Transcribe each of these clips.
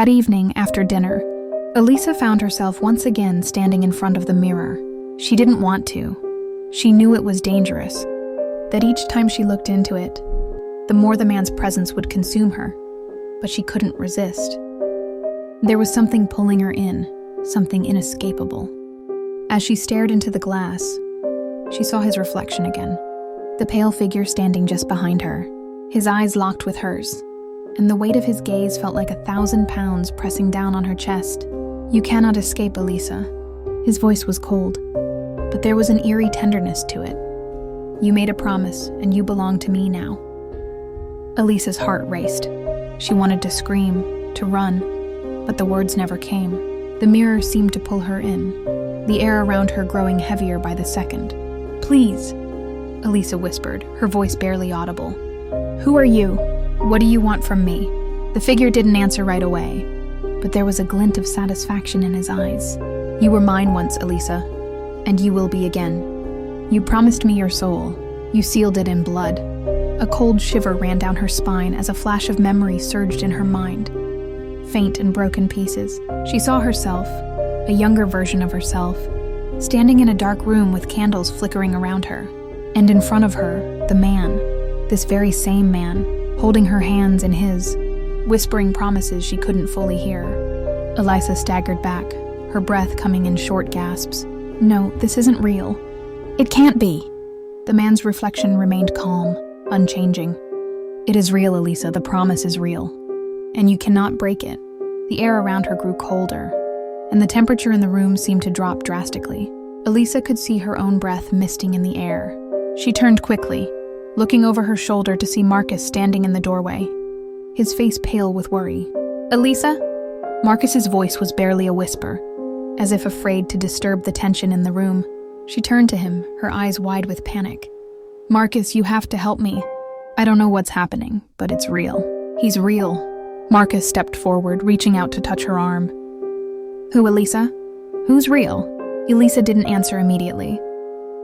That evening, after dinner, Elisa found herself once again standing in front of the mirror. She didn't want to. She knew it was dangerous, that each time she looked into it, the more the man's presence would consume her, but she couldn't resist. There was something pulling her in, something inescapable. As she stared into the glass, she saw his reflection again, the pale figure standing just behind her, his eyes locked with hers, and the weight of his gaze felt like 1,000 pounds pressing down on her chest. "You cannot escape, Elisa." His voice was cold, but there was an eerie tenderness to it. "You made a promise, and you belong to me now." Elisa's heart raced. She wanted to scream, to run, but the words never came. The mirror seemed to pull her in, the air around her growing heavier by the second. "Please," Elisa whispered, her voice barely audible. "Who are you? What do you want from me?" The figure didn't answer right away, but there was a glint of satisfaction in his eyes. "You were mine once, Elisa, and you will be again. You promised me your soul. You sealed it in blood." A cold shiver ran down her spine as a flash of memory surged in her mind. Faint and broken pieces, she saw herself, a younger version of herself, standing in a dark room with candles flickering around her. And in front of her, the man, this very same man, holding her hands in his, whispering promises she couldn't fully hear. Elisa staggered back, her breath coming in short gasps. "No, this isn't real. It can't be." The man's reflection remained calm, unchanging. "It is real, Elisa, the promise is real. And you cannot break it." The air around her grew colder, and the temperature in the room seemed to drop drastically. Elisa could see her own breath misting in the air. She turned quickly, looking over her shoulder to see Marcus standing in the doorway, his face pale with worry. "Elisa?" Marcus's voice was barely a whisper, as if afraid to disturb the tension in the room. She turned to him, her eyes wide with panic. "Marcus, you have to help me. I don't know what's happening, but it's real. He's real." Marcus stepped forward, reaching out to touch her arm. "Who, Elisa? Who's real?" Elisa didn't answer immediately.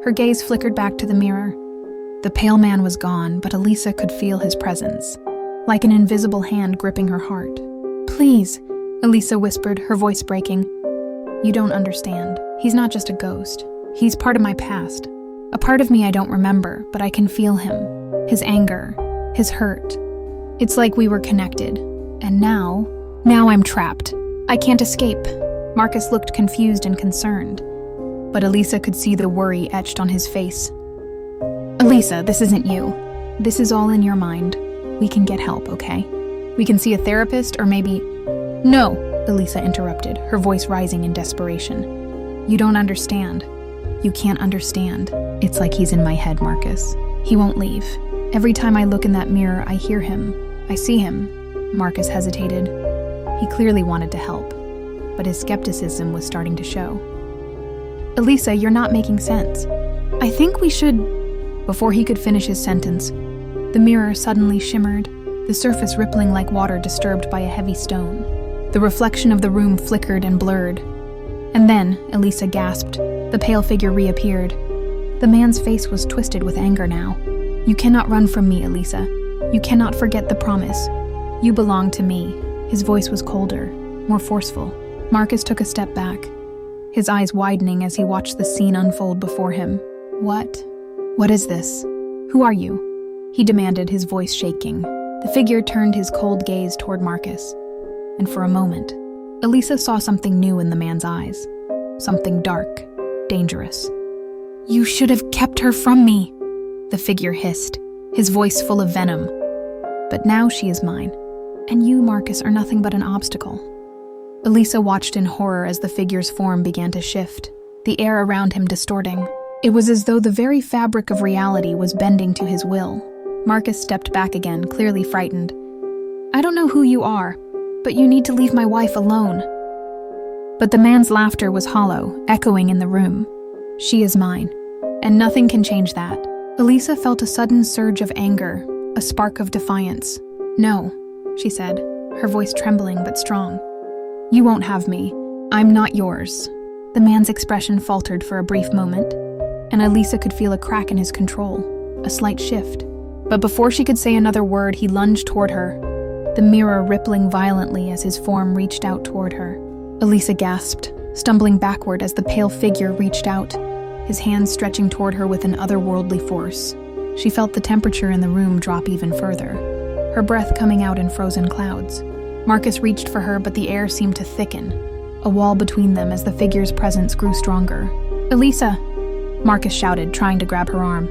Her gaze flickered back to the mirror. The pale man was gone, but Elisa could feel his presence, like an invisible hand gripping her heart. "Please," Elisa whispered, her voice breaking. "You don't understand. He's not just a ghost. He's part of my past. A part of me I don't remember, but I can feel him. His anger, his hurt. It's like we were connected. And now I'm trapped. I can't escape." Marcus looked confused and concerned, but Elisa could see the worry etched on his face. "Elisa, this isn't you. This is all in your mind. We can get help, okay? We can see a therapist, or maybe—" "No," Elisa interrupted, her voice rising in desperation. "You don't understand. You can't understand. It's like he's in my head, Marcus. He won't leave. Every time I look in that mirror, I hear him. I see him." Marcus hesitated. He clearly wanted to help, but his skepticism was starting to show. "Elisa, you're not making sense. I think we should—" Before he could finish his sentence, the mirror suddenly shimmered, the surface rippling like water disturbed by a heavy stone. The reflection of the room flickered and blurred. And then, Elisa gasped, the pale figure reappeared. The man's face was twisted with anger now. "You cannot run from me, Elisa. You cannot forget the promise. You belong to me." His voice was colder, more forceful. Marcus took a step back, his eyes widening as he watched the scene unfold before him. What is this? Who are you?" he demanded, his voice shaking. The figure turned his cold gaze toward Marcus, and for a moment, Elisa saw something new in the man's eyes. Something dark, dangerous. "You should have kept her from me," the figure hissed, his voice full of venom. "But now she is mine, and you, Marcus, are nothing but an obstacle." Elisa watched in horror as the figure's form began to shift, the air around him distorting. It was as though the very fabric of reality was bending to his will. Marcus stepped back again, clearly frightened. "I don't know who you are, but you need to leave my wife alone." But the man's laughter was hollow, echoing in the room. "She is mine, and nothing can change that." Elisa felt a sudden surge of anger, a spark of defiance. "No," she said, her voice trembling but strong. "You won't have me. I'm not yours." The man's expression faltered for a brief moment, and Elisa could feel a crack in his control, a slight shift. But before she could say another word, he lunged toward her, the mirror rippling violently as his form reached out toward her. Elisa gasped, stumbling backward as the pale figure reached out, his hands stretching toward her with an otherworldly force. She felt the temperature in the room drop even further, her breath coming out in frozen clouds. Marcus reached for her, but the air seemed to thicken, a wall between them as the figure's presence grew stronger. "Elisa!" Marcus shouted, trying to grab her arm.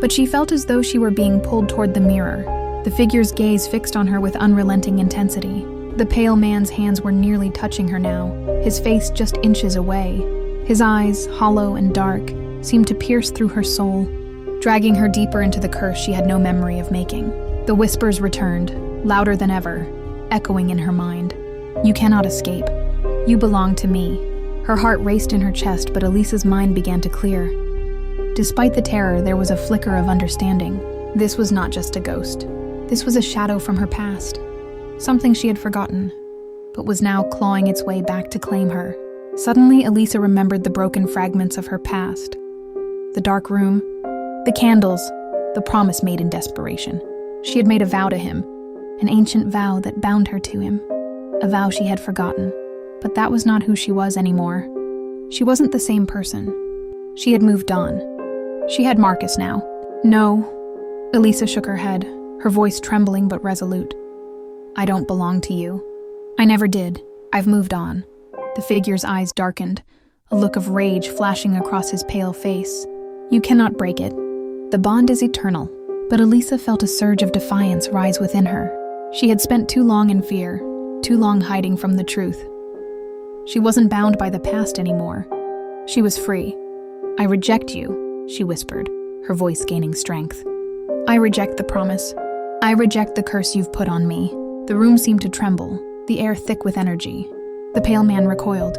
But she felt as though she were being pulled toward the mirror, the figure's gaze fixed on her with unrelenting intensity. The pale man's hands were nearly touching her now, his face just inches away. His eyes, hollow and dark, seemed to pierce through her soul, dragging her deeper into the curse she had no memory of making. The whispers returned, louder than ever, echoing in her mind. "You cannot escape. You belong to me." Her heart raced in her chest, but Elisa's mind began to clear. Despite the terror, there was a flicker of understanding. This was not just a ghost. This was a shadow from her past. Something she had forgotten, but was now clawing its way back to claim her. Suddenly, Elisa remembered the broken fragments of her past. The dark room, the candles, the promise made in desperation. She had made a vow to him, an ancient vow that bound her to him, a vow she had forgotten. But that was not who she was anymore. She wasn't the same person. She had moved on. She had Marcus now. "No." Elisa shook her head, her voice trembling but resolute. "I don't belong to you. I never did. I've moved on." The figure's eyes darkened, a look of rage flashing across his pale face. "You cannot break it. The bond is eternal." But Elisa felt a surge of defiance rise within her. She had spent too long in fear, too long hiding from the truth. She wasn't bound by the past anymore. She was free. "I reject you," she whispered, her voice gaining strength. "I reject the promise. I reject the curse you've put on me." The room seemed to tremble, the air thick with energy. The pale man recoiled,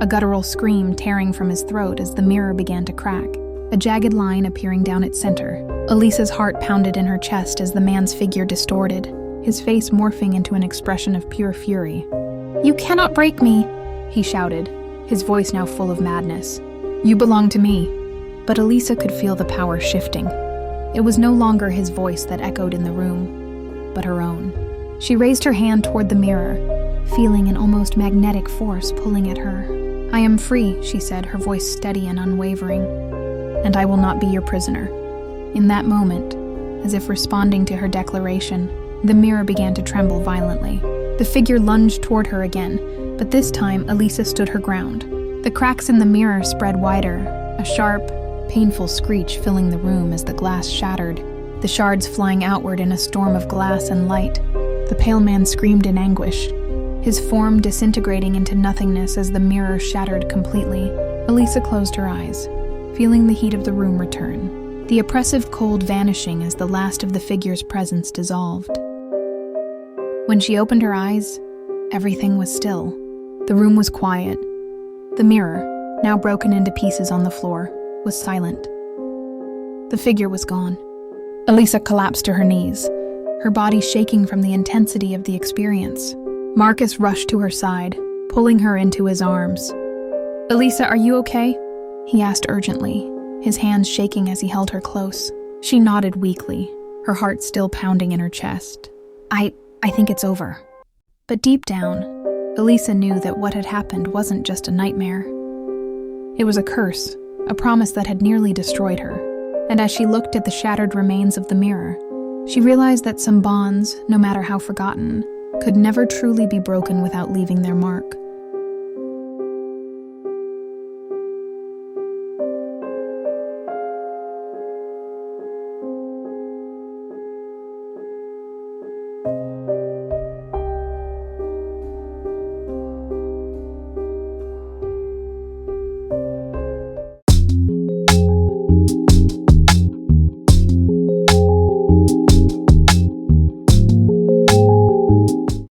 a guttural scream tearing from his throat as the mirror began to crack, a jagged line appearing down its center. Elisa's heart pounded in her chest as the man's figure distorted, his face morphing into an expression of pure fury. "You cannot break me," he shouted, his voice now full of madness. "You belong to me." But Elisa could feel the power shifting. It was no longer his voice that echoed in the room, but her own. She raised her hand toward the mirror, feeling an almost magnetic force pulling at her. "I am free," she said, her voice steady and unwavering, "and I will not be your prisoner." In that moment, as if responding to her declaration, the mirror began to tremble violently. The figure lunged toward her again, but this time Elisa stood her ground. The cracks in the mirror spread wider, a sharp, painful screech filling the room as the glass shattered, the shards flying outward in a storm of glass and light. The pale man screamed in anguish, his form disintegrating into nothingness as the mirror shattered completely. Elisa closed her eyes, feeling the heat of the room return, the oppressive cold vanishing as the last of the figure's presence dissolved. When she opened her eyes, everything was still. The room was quiet. The mirror, now broken into pieces on the floor, was silent. The figure was gone. Elisa collapsed to her knees, her body shaking from the intensity of the experience. Marcus rushed to her side, pulling her into his arms. "Elisa, are you okay?" he asked urgently, his hands shaking as he held her close. She nodded weakly, her heart still pounding in her chest. I think it's over." But deep down, Elisa knew that what had happened wasn't just a nightmare. It was a curse, a promise that had nearly destroyed her. And as she looked at the shattered remains of the mirror, she realized that some bonds, no matter how forgotten, could never truly be broken without leaving their mark.